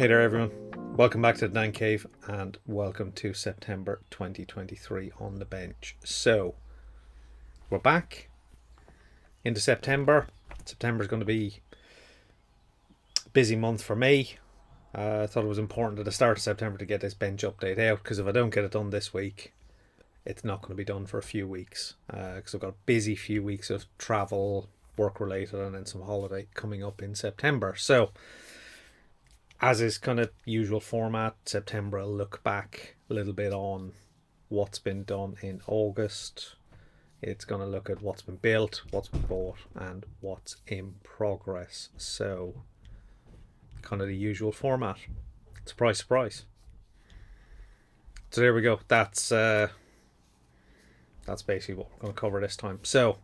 Hey there, everyone. Welcome back to the Nine Cave and welcome to September 2023 on the bench. So, we're back into September. September is going to be a busy month for me. I thought it was important at the start of September to get this bench update out because if I don't get it done this week, it's not going to be done for a few weeks because I've got a busy few weeks of travel, work related, and then some holiday coming up in September. So, as is kind of usual format, September I'll look back a little bit on what's been done in August. It's going to look at what's been built, what's been bought, and what's in progress. So, kind of the usual format. Surprise, surprise. So there we go. That's basically what we're going to cover this time. So,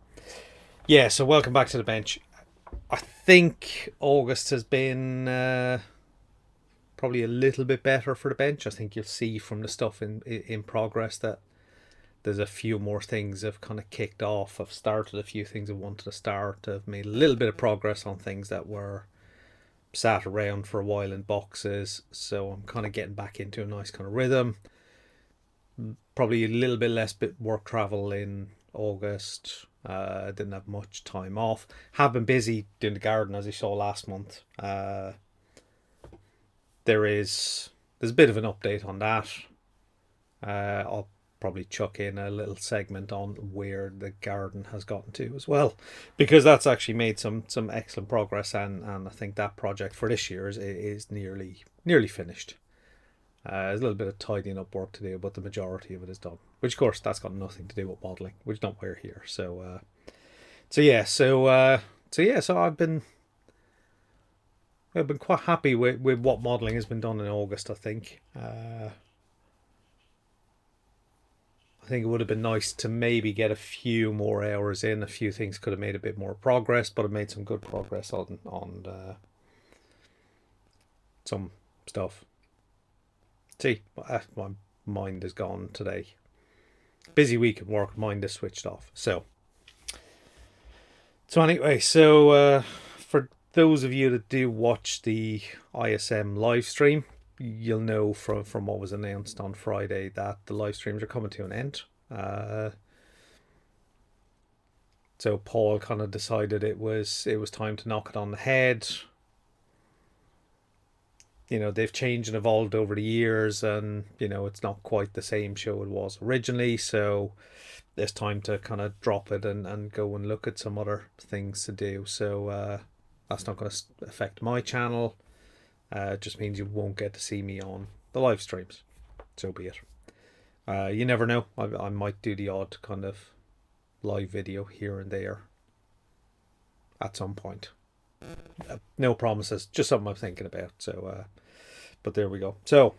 yeah. So welcome back to the bench. I think August has been probably a little bit better for the bench. I think you'll see from the stuff in progress that there's a few more things have kind of kicked off. I've started a few things I wanted to start. I've made a little bit of progress on things that were sat around for a while in boxes. So I'm kind of getting back into a nice kind of rhythm. Probably a little bit less work travel in August. Didn't have much time off. Have been busy doing the garden as you saw last month. There's a bit of an update on that. I'll probably chuck in a little segment on where the garden has gotten to as well, because that's actually made some excellent progress, and I think that project for this year is nearly finished. There's a little bit of tidying up work to do, but the majority of it is done. Which, of course, that's got nothing to do with modelling, which don't wear here. So I've been quite happy with what modelling has been done in August, I think. I think it would have been nice to maybe get a few more hours in. A few things could have made a bit more progress, but I've made some good progress on some stuff. See, my mind is gone today. Busy week at work, mind is switched off. So anyway, for those of you that do watch the ISM live stream, you'll know from what was announced on Friday that the live streams are coming to an end. So Paul kind of decided it was time to knock it on the head. You know, they've changed and evolved over the years, and you know it's not quite the same show it was originally. So it's time to kind of drop it and go and look at some other things to do. So that's not going to affect my channel. It just means you won't get to see me on the live streams. So be it. You never know. I might do the odd kind of live video here and there at some point. No promises, just something I'm thinking about. So, but there we go. So,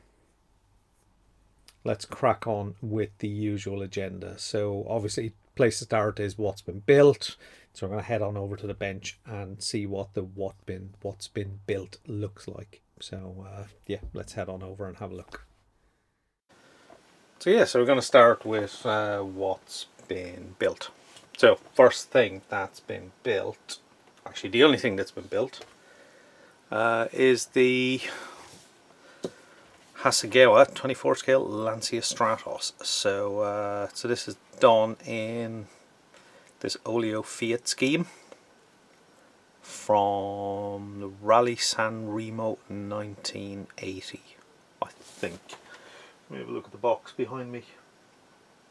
let's crack on with the usual agenda. So, obviously, place to start is what's been built. So we're going to head on over to the bench and see what what's been built looks like. So yeah, let's head on over and have a look. So we're going to start with what's been built. So first thing that's been built, actually the only thing that's been built, is the Hasegawa 24 scale Lancia Stratos. So this is done in this Olio Fiat scheme from the Rally San Remo 1980, I think. Let me have a look at the box behind me.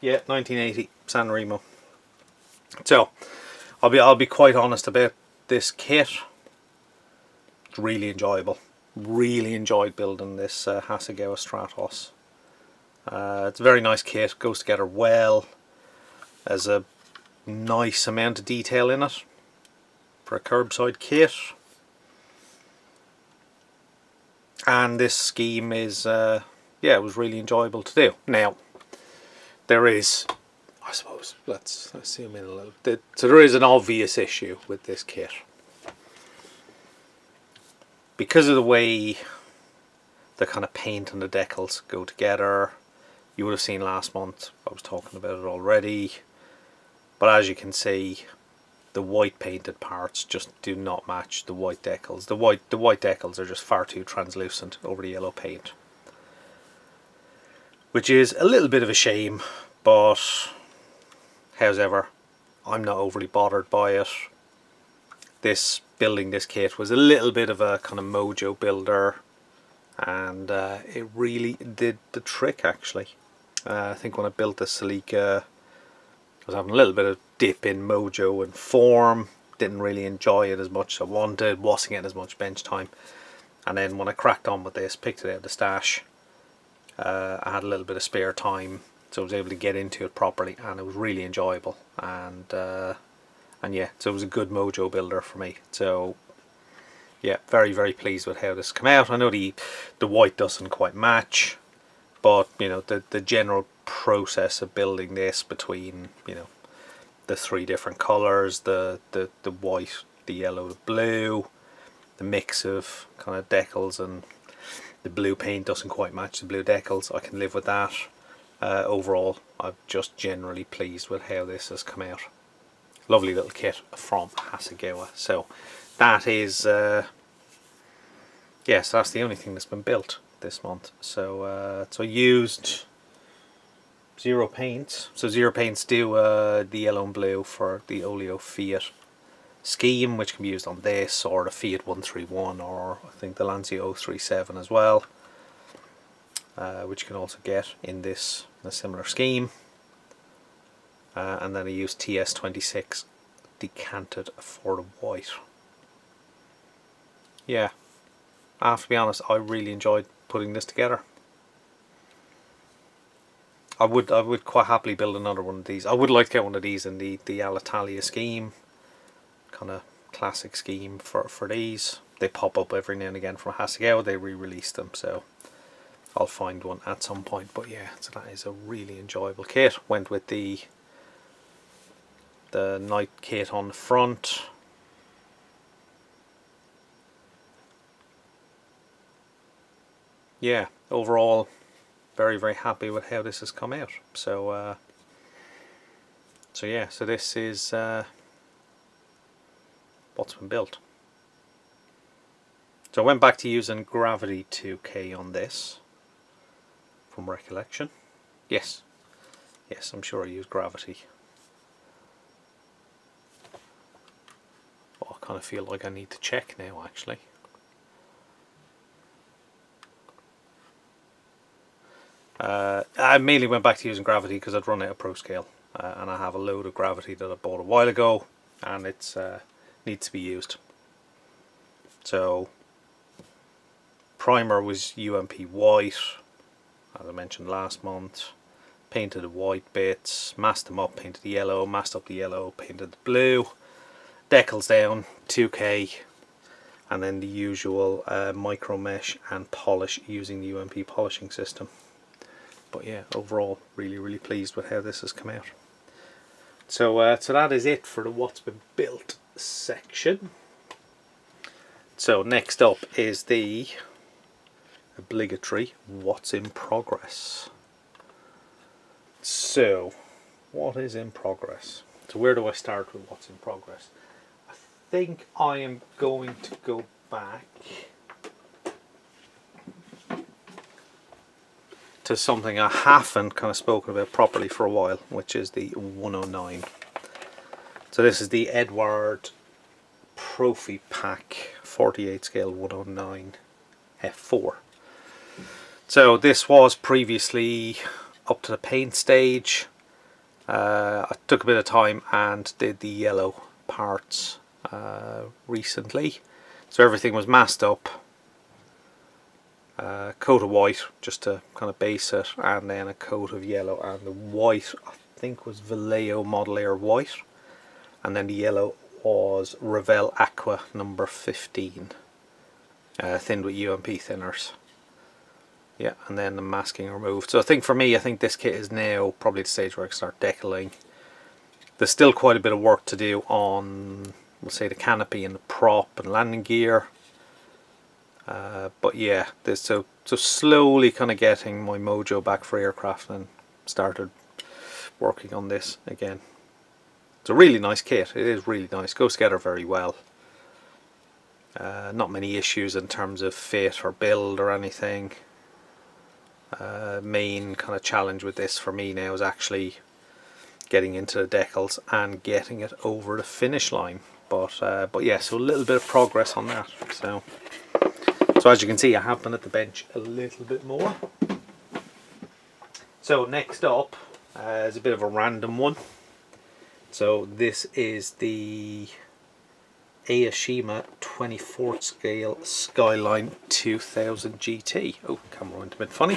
Yeah, 1980 San Remo. So I'll be quite honest about this kit. It's really enjoyable. Really enjoyed building this Hasegawa Stratos. It's a very nice kit. Goes together well. There's a nice amount of detail in it for a curbside kit, and this scheme is it was really enjoyable to do. Now there is, I suppose, let's zoom in a little bit. So there is an obvious issue with this kit because of the way the kind of paint and the decals go together. You would have seen last month I was talking about it already. But as you can see, the white painted parts just do not match the white decals. The white decals are just far too translucent over the yellow paint, which is a little bit of a shame, but however, I'm not overly bothered by it. Building this kit was a little bit of a kind of mojo builder, and it really did the trick actually. I think when I built the Celica, I was having a little bit of dip in mojo and form, didn't really enjoy it as much as I wanted, wasn't getting as much bench time, and then when I cracked on with this, picked it out of the stash, I had a little bit of spare time, so I was able to get into it properly, and it was really enjoyable, and yeah, so it was a good mojo builder for me. So yeah, very, very pleased with how this came out. I know the white doesn't quite match, but you know, the general process of building this between, you know, the three different colors, the white, the yellow, the blue, the mix of kind of decals, and the blue paint doesn't quite match the blue decals, I can live with that. Overall, I'm just generally pleased with how this has come out. Lovely little kit from Hasegawa. So that is yes, that's the only thing that's been built this month. So so I used Zero Paints. So Zero Paints do the yellow and blue for the Oleo Fiat scheme, which can be used on this or the Fiat 131, or I think the Lancia 037 as well, which you can also get in this, a similar scheme. And then I used TS26 decanted for the white. Yeah, I have to be honest, I really enjoyed putting this together. I would quite happily build another one of these. I would like to get one of these in the Alitalia scheme, kind of classic scheme for these. They pop up every now and again from Hasegawa. They re-release them, so I'll find one at some point. But yeah, so that is a really enjoyable kit. Went with the night kit on the front. Yeah, overall very, very happy with how this has come out. So so yeah, so this is what's been built. So I went back to using Gravity 2K on this from recollection. Yes, I'm sure I used Gravity. I kind of feel like I need to check now actually. I mainly went back to using Gravity because I'd run out of Pro Scale, and I have a load of Gravity that I bought a while ago, and it's needs to be used. So primer was UMP white, as I mentioned last month. Painted the white bits, masked them up, painted the yellow, masked up the yellow, painted the blue. Decals down, 2K, and then the usual micro mesh and polish using the UMP polishing system. But yeah, overall really, really pleased with how this has come out. So so that is it for the what's been built section. So next up is the obligatory what's in progress. So what is in progress? So where do I start with what's in progress? I think I am going to go back to something I haven't kind of spoken about properly for a while, which is the 109. So this is the Eduard Profi Pack 48 scale 109 F4. So this was previously up to the paint stage. I took a bit of time and did the yellow parts recently. So everything was masked up, coat of white just to kind of base it, and then a coat of yellow, and the white I think was Vallejo Model Air white, and then the yellow was Revell Aqua number 15, thinned with UMP thinners. Yeah, and then the masking removed. So I think for me, I think this kit is now probably the stage where I can start decaling. There's still quite a bit of work to do on, we'll say, the canopy and the prop and landing gear. But yeah, so slowly kind of getting my mojo back for aircraft and started working on this again. It's a really nice kit. It is really nice. Goes together very well. Not many issues in terms of fit or build or anything. Main kind of challenge with this for me now is actually getting into the decals and getting it over the finish line. But yeah, so a little bit of progress on that. So as you can see, I have been at the bench a little bit more. So next up is a bit of a random one. So this is the Aoshima 24th scale Skyline 2000 GT. Oh, camera went a bit funny.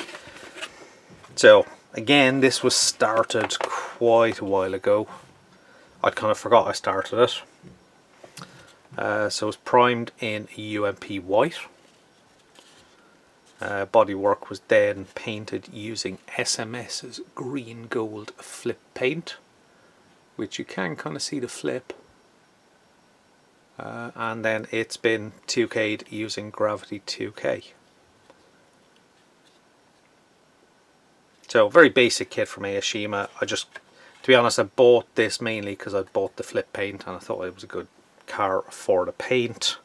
So again, this was started quite a while ago. I kind of forgot I started it. So it was primed in UMP white. Bodywork was then painted using SMS's green gold flip paint, which you can kind of see the flip. And then it's been 2K'd using Gravity 2K. So very basic kit from Aoshima. To be honest, I bought this mainly because I bought the flip paint and I thought it was a good car for the paint.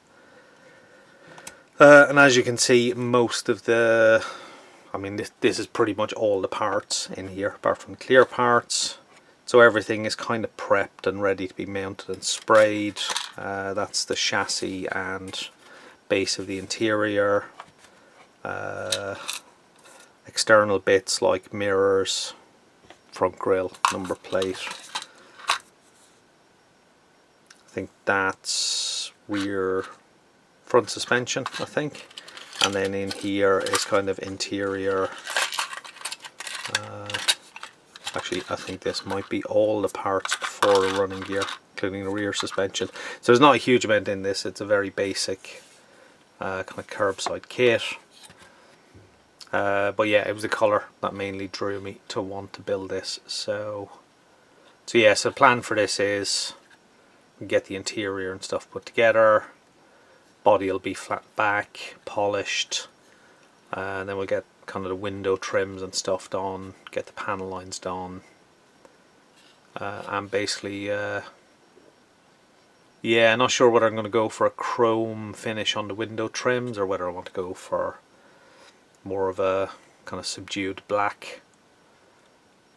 And as you can see, most of the, I mean, this is pretty much all the parts in here, apart from the clear parts. So everything is kind of prepped and ready to be mounted and sprayed. That's the chassis and base of the interior. External bits like mirrors, front grille, number plate. I think that's rear front suspension, I think. And then in here is kind of interior. Actually, I think this might be all the parts for the running gear, including the rear suspension. So there's not a huge amount in this. It's a very basic kind of curbside kit. But yeah, it was the colour that mainly drew me to want to build this. So yeah, so the plan for this is get the interior and stuff put together. Body will be flat back, polished, and then we'll get kind of the window trims and stuff done, get the panel lines done, and basically yeah, not sure whether I'm going to go for a chrome finish on the window trims or whether I want to go for more of a kind of subdued black.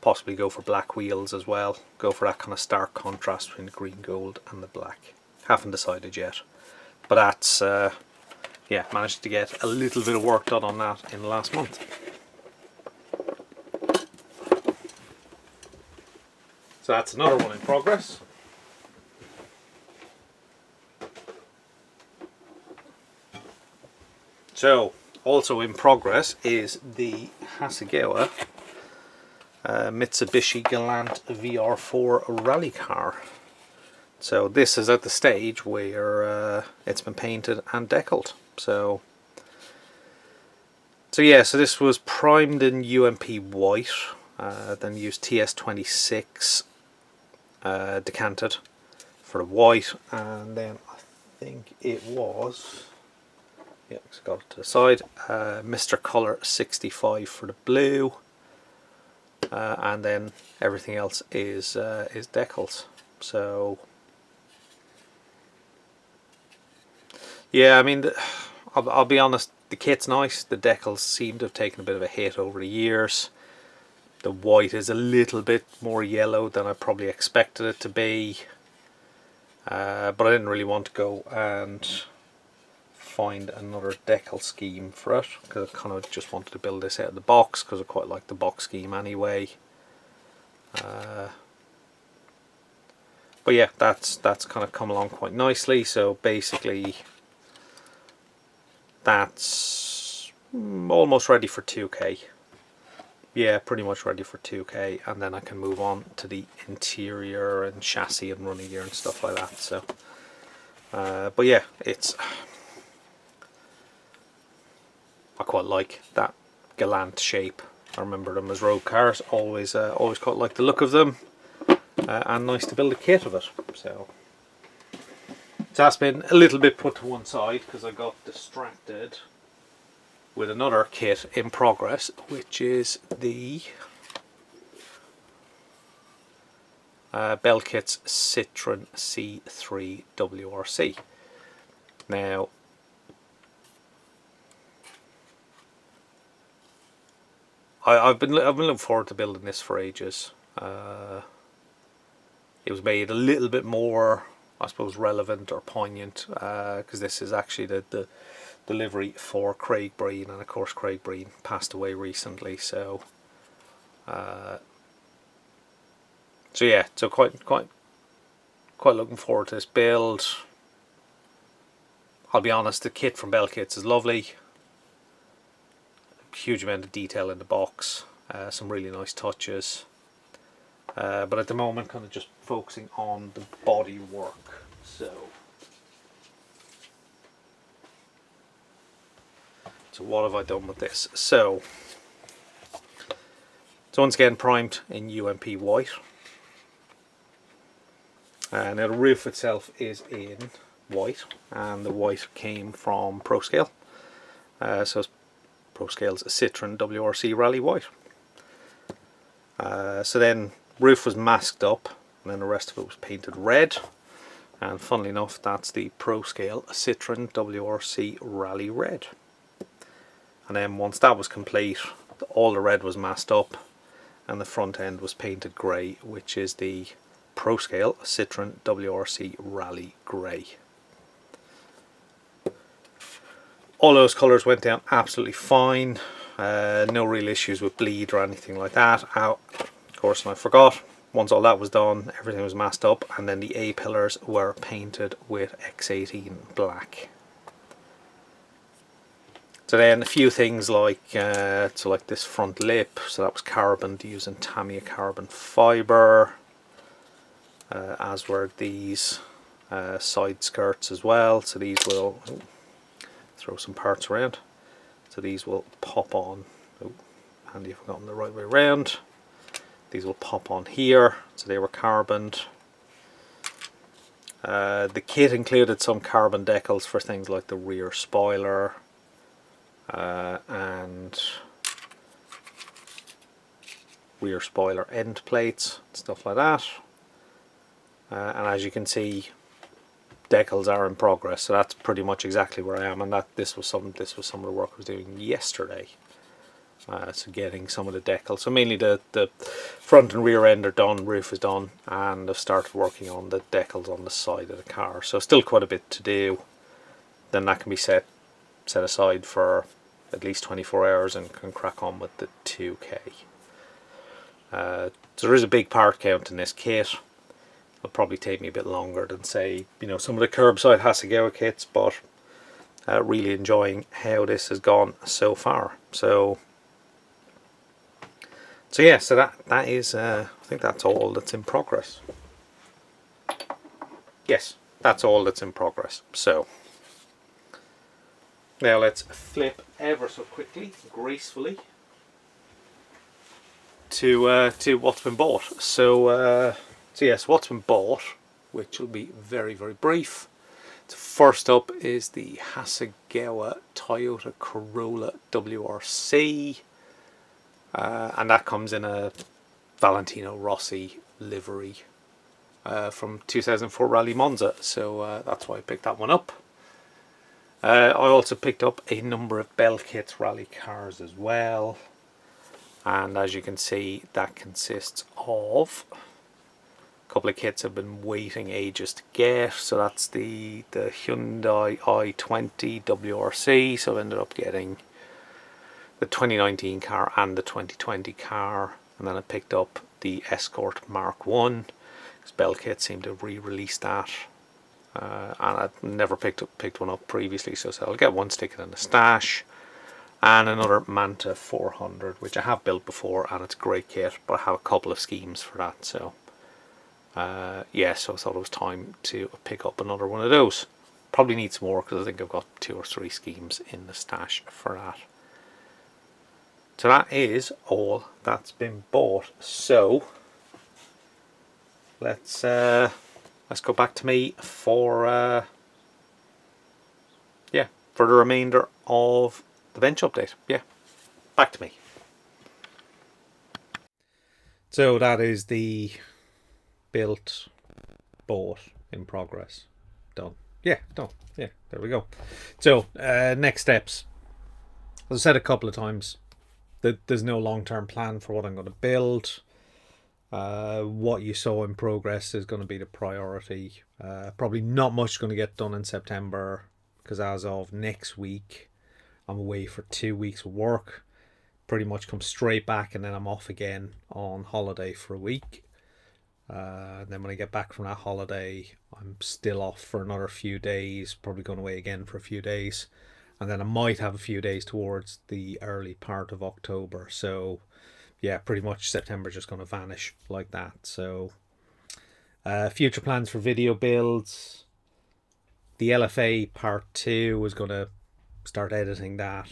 Possibly go for black wheels as well, go for that kind of stark contrast between the green gold and the black. Haven't decided yet, but that's yeah, managed to get a little bit of work done on that in the last month. So that's another one in progress. So also in progress is the Hasegawa Mitsubishi Galant VR4 rally car. So this is at the stage where it's been painted and decaled. So yeah, so this was primed in UMP white, then used TS26 decanted for the white, and then I think it was, yeah, it's got it to the side, Mr. Colour 65 for the blue, and then everything else is decals. So yeah, I mean, I'll be honest, the kit's nice. The decals seem to have taken a bit of a hit over the years. The white is a little bit more yellow than I probably expected it to be. But I didn't really want to go and find another decal scheme for it, because I kind of just wanted to build this out of the box, because I quite like the box scheme anyway. But yeah, that's kind of come along quite nicely. So basically that's almost ready for 2K. Yeah, pretty much ready for 2K, and then I can move on to the interior and chassis and running gear and stuff like that. So but yeah, I quite like that Galant shape. I remember them as road cars. Always quite like the look of them, and nice to build a kit of it. So that's been a little bit put to one side because I got distracted with another kit in progress, which is the Belkit's Citroen C3 WRC. Now, I've been looking forward to building this for ages. It was made a little bit more, I suppose, relevant or poignant because this is actually the delivery for Craig Breen, and of course Craig Breen passed away recently. So yeah, so quite looking forward to this build. I'll be honest, the kit from Belkits is lovely. Huge amount of detail in the box, some really nice touches. But at the moment, kind of just focusing on the body work. So what have I done with this? So once again primed in UMP white. Now the roof itself is in white, and the white came from ProScale. So it's ProScale's Citroen WRC Rally White. So then roof was masked up, and then the rest of it was painted red. And funnily enough, that's the ProScale Citroen WRC Rally Red. And then once that was complete, all the red was masked up, and the front end was painted grey, which is the ProScale Citroen WRC Rally Grey. All those colours went down absolutely fine. No real issues with bleed or anything like that. Of course, I forgot. Once all that was done, everything was masked up, and then the A pillars were painted with X18 black. So then a few things like like this front lip, so that was carboned using Tamiya carbon fibre, as were these side skirts as well. So these will throw some parts around. So these will pop on. Oh, handy if I've got them the right way around. These will pop on here, so they were carboned. The kit included some carbon decals for things like the rear spoiler and rear spoiler end plates, stuff like that. And as you can see, decals are in progress, so that's pretty much exactly where I am. And this was some of the work I was doing yesterday. So getting some of the decals. So mainly the front and rear end are done, roof is done, and I've started working on the decals on the side of the car. So still quite a bit to do. Then that can be set aside for at least 24 hours and can crack on with the 2K. So there is a big part count in this kit. It'll probably take me a bit longer than, say, some of the curbside Hasegawa kits, but really enjoying how this has gone so far. So yeah, so that is, I think that's all that's in progress. Yes, that's all that's in progress. So now let's flip ever so quickly, gracefully, to what's been bought. So yes, what's been bought, which will be very, very brief. So first up is the Hasegawa Toyota Corolla WRC. And that comes in a Valentino Rossi livery from 2004 Rally Monza, so that's why I picked that one up. I also picked up a number of Belkits rally cars as well, and as you can see, that consists of a couple of kits I've been waiting ages to get. So that's the Hyundai i20 WRC, so I've ended up getting the 2019 car and the 2020 car, and then I picked up the Escort Mark 1 because Belkit seemed to re-release that, and I'd never picked one up previously, so I'll get one sticking in the stash, and another Manta 400 which I have built before, and it's a great kit, but I have a couple of schemes for that. So yeah, so I thought it was time to pick up another one of those. Probably need some more because I think I've got 2 or 3 schemes in the stash for that. So that is all that's been bought. So let's go back to me for for the remainder of the bench update. Yeah, back to me. So that is the built, bought, in progress, done. Yeah, done. Yeah, there we go. So next steps. As I said a couple of times, that there's no long-term plan for what I'm going to build. What you saw in progress is going to be the priority. Probably not much going to get done in September, because as of next week I'm away for 2 weeks of work. Pretty much come straight back, and then I'm off again on holiday for a week. And then when I get back from that holiday, I'm still off for another few days, probably going away again for a few days, and then I might have a few days towards the early part of October. So yeah, pretty much September just going to vanish like that. So future plans for video builds. The LFA part 2 was going to start editing that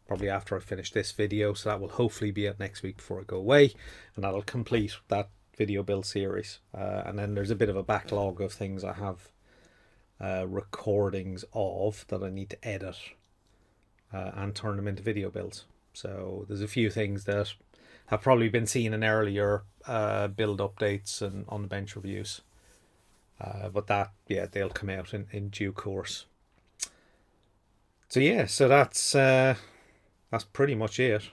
probably after I finish this video, so that will hopefully be out next week before I go away, and that'll complete that video build series. And then there's a bit of a backlog of things I have recordings of that I need to edit and turn them into video builds. So there's a few things that have probably been seen in earlier build updates and on the bench reviews, but that, yeah, they'll come out in due course. So yeah, so that's pretty much it.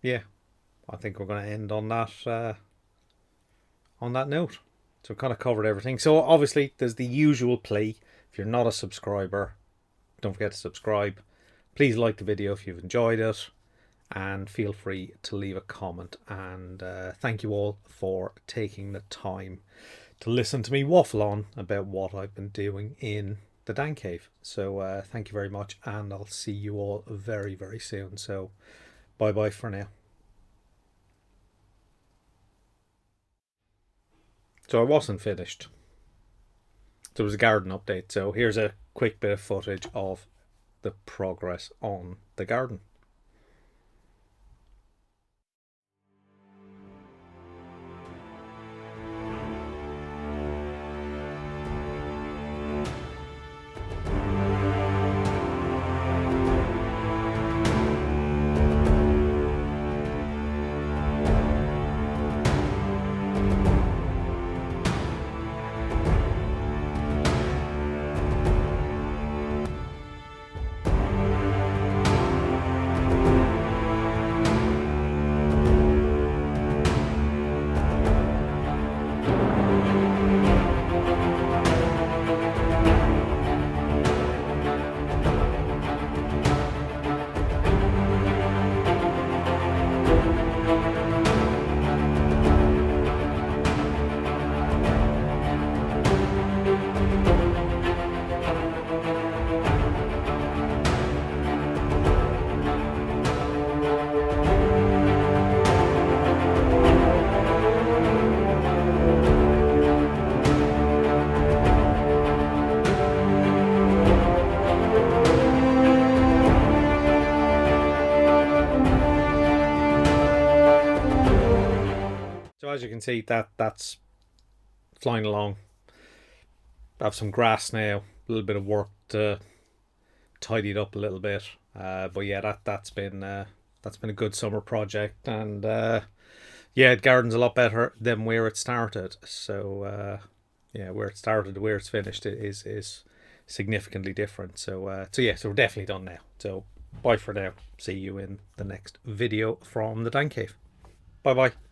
Yeah, I think we're going to end on that note. So we've kind of covered everything. So obviously there's the usual plea. If you're not a subscriber, don't forget to subscribe. Please like the video if you've enjoyed it, and feel free to leave a comment. And thank you all for taking the time to listen to me waffle on about what I've been doing in the Dan Cave. So thank you very much, and I'll see you all very, very soon. So bye bye for now. So I wasn't finished. There was a garden update. So here's a quick bit of footage of the progress on the garden. So as you can see, that's flying along. I have some grass now, a little bit of work to tidy it up a little bit. But yeah, that's been a good summer project, and yeah, the garden's a lot better than where it started. So yeah, where it started to where it's finished is significantly different. So so yeah, so we're definitely done now. So bye for now. See you in the next video from the Dan Cave. Bye bye.